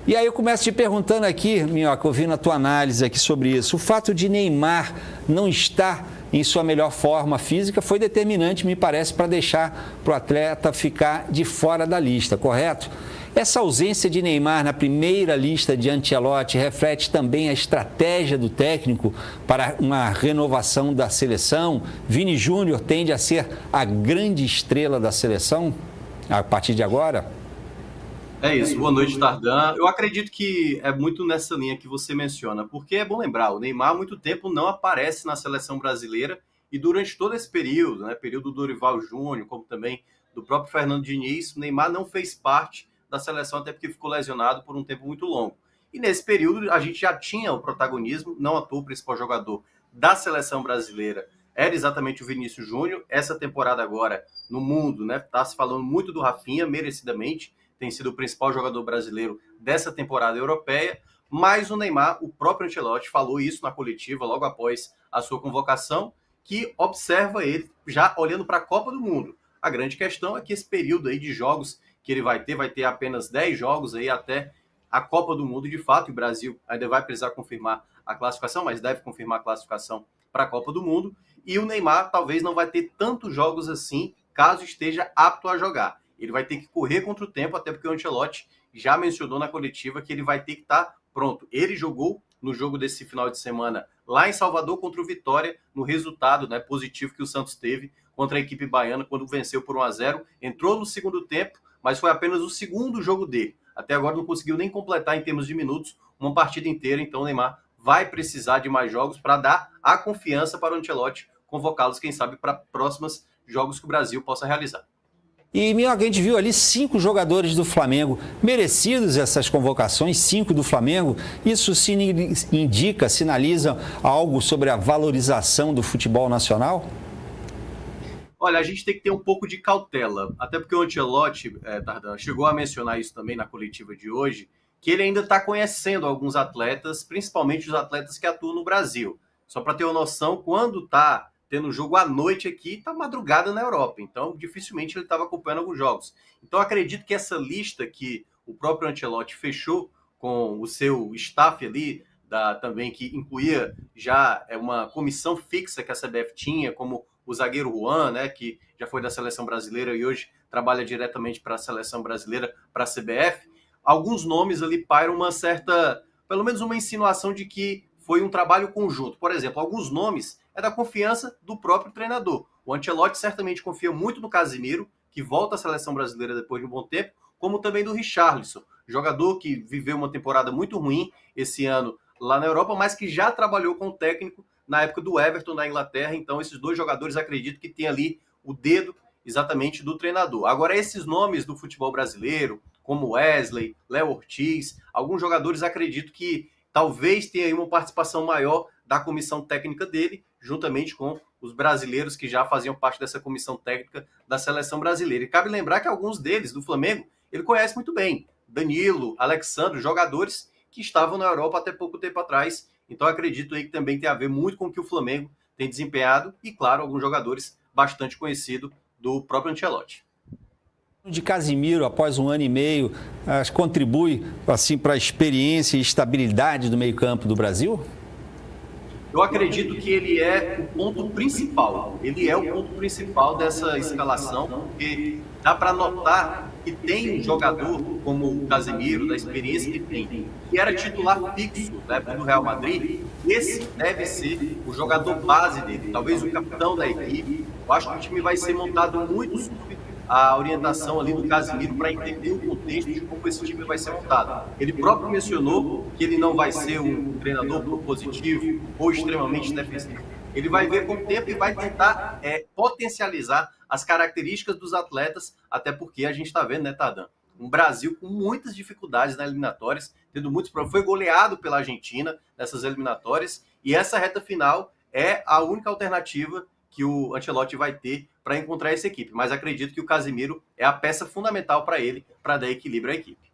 E aí eu começo te perguntando aqui, Minhoca, ouvindo a tua análise aqui sobre isso. O fato de Neymar não estar em sua melhor forma física foi determinante, me parece, para deixar para o atleta ficar de fora da lista, correto? Essa ausência de Neymar na primeira lista de Ancelotti reflete também a estratégia do técnico para uma renovação da seleção? Vini Júnior tende a ser a grande estrela da seleção a partir de agora? É isso, boa noite, Tardan. Eu acredito que é muito nessa linha que você menciona, porque é bom lembrar, o Neymar há muito tempo não aparece na seleção brasileira e durante todo esse período, período do Dorival Júnior, como também do próprio Fernando Diniz, o Neymar não fez parte da seleção até porque ficou lesionado por um tempo muito longo. E nesse período a gente já tinha o protagonismo, não à toa o principal jogador da seleção brasileira era exatamente o Vinícius Júnior. Essa temporada agora no mundo, tá se falando muito do Rafinha, merecidamente, tem sido o principal jogador brasileiro dessa temporada europeia, mas o Neymar, o próprio Ancelotti falou isso na coletiva logo após a sua convocação, que observa ele já olhando para a Copa do Mundo. A grande questão é que esse período aí de jogos que ele vai ter apenas 10 jogos aí até a Copa do Mundo de fato, e o Brasil ainda vai precisar confirmar a classificação, mas deve confirmar a classificação para a Copa do Mundo, e o Neymar talvez não vai ter tantos jogos assim, caso esteja apto a jogar. Ele vai ter que correr contra o tempo, até porque o Ancelotti já mencionou na coletiva que ele vai ter que estar pronto. Ele jogou no jogo desse final de semana lá em Salvador contra o Vitória, no resultado positivo que o Santos teve contra a equipe baiana quando venceu por 1-0. Entrou no segundo tempo, mas foi apenas o segundo jogo dele. Até agora não conseguiu nem completar em termos de minutos uma partida inteira, então o Neymar vai precisar de mais jogos para dar a confiança para o Ancelotti convocá-los, quem sabe, para próximos jogos que o Brasil possa realizar. E, Minhoca, a gente viu ali 5 jogadores do Flamengo, merecidos essas convocações, 5 do Flamengo. Isso sinaliza algo sobre a valorização do futebol nacional? Olha, a gente tem que ter um pouco de cautela, até porque o Ancelotti, Tardan, chegou a mencionar isso também na coletiva de hoje, que ele ainda está conhecendo alguns atletas, principalmente os atletas que atuam no Brasil. Só para ter uma noção, quando está tendo jogo à noite aqui, tá madrugada na Europa. Então, dificilmente ele estava acompanhando alguns jogos. Então, acredito que essa lista que o próprio Ancelotti fechou com o seu staff ali, também que incluía já uma comissão fixa que a CBF tinha, como o zagueiro Juan, que já foi da seleção brasileira e hoje trabalha diretamente para a seleção brasileira, para a CBF. Alguns nomes ali pairam uma certa, pelo menos uma insinuação de que foi um trabalho conjunto. Por exemplo, alguns nomes é da confiança do próprio treinador. O Ancelotti certamente confia muito no Casemiro, que volta à seleção brasileira depois de um bom tempo, como também do Richarlison, jogador que viveu uma temporada muito ruim esse ano lá na Europa, mas que já trabalhou com o técnico na época do Everton na Inglaterra. Então, esses dois jogadores acredito que tem ali o dedo exatamente do treinador. Agora, esses nomes do futebol brasileiro, como Wesley, Léo Ortiz, alguns jogadores acredito que talvez tenha aí uma participação maior da comissão técnica dele, juntamente com os brasileiros que já faziam parte dessa comissão técnica da seleção brasileira. E cabe lembrar que alguns deles, do Flamengo, ele conhece muito bem. Danilo, Alexandre, jogadores que estavam na Europa até pouco tempo atrás. Então acredito aí que também tem a ver muito com o que o Flamengo tem desempenhado e, claro, alguns jogadores bastante conhecidos do próprio Ancelotti. De Casemiro, após 1 ano e meio, contribui assim para a experiência e estabilidade do meio-campo do Brasil? Eu acredito que ele é o ponto principal. Ele é o ponto principal dessa escalação, porque dá para notar que tem um jogador como o Casemiro, da experiência que tem, que era titular fixo da época do Real Madrid. Esse deve ser o jogador base dele, talvez o capitão da equipe. Eu acho que o time vai ser montado muito sobre a orientação ali do Casemiro para entender o contexto de como esse time vai ser montado. Ele próprio mencionou que ele não vai ser um treinador propositivo ou extremamente defensivo. Ele vai ver com o tempo e vai tentar potencializar as características dos atletas, até porque a gente está vendo, Tardan? Um Brasil com muitas dificuldades nas eliminatórias, tendo muitos problemas. Foi goleado pela Argentina nessas eliminatórias, e essa reta final é a única alternativa que o Ancelotti vai ter para encontrar essa equipe. Mas acredito que o Casemiro é a peça fundamental para ele, para dar equilíbrio à equipe.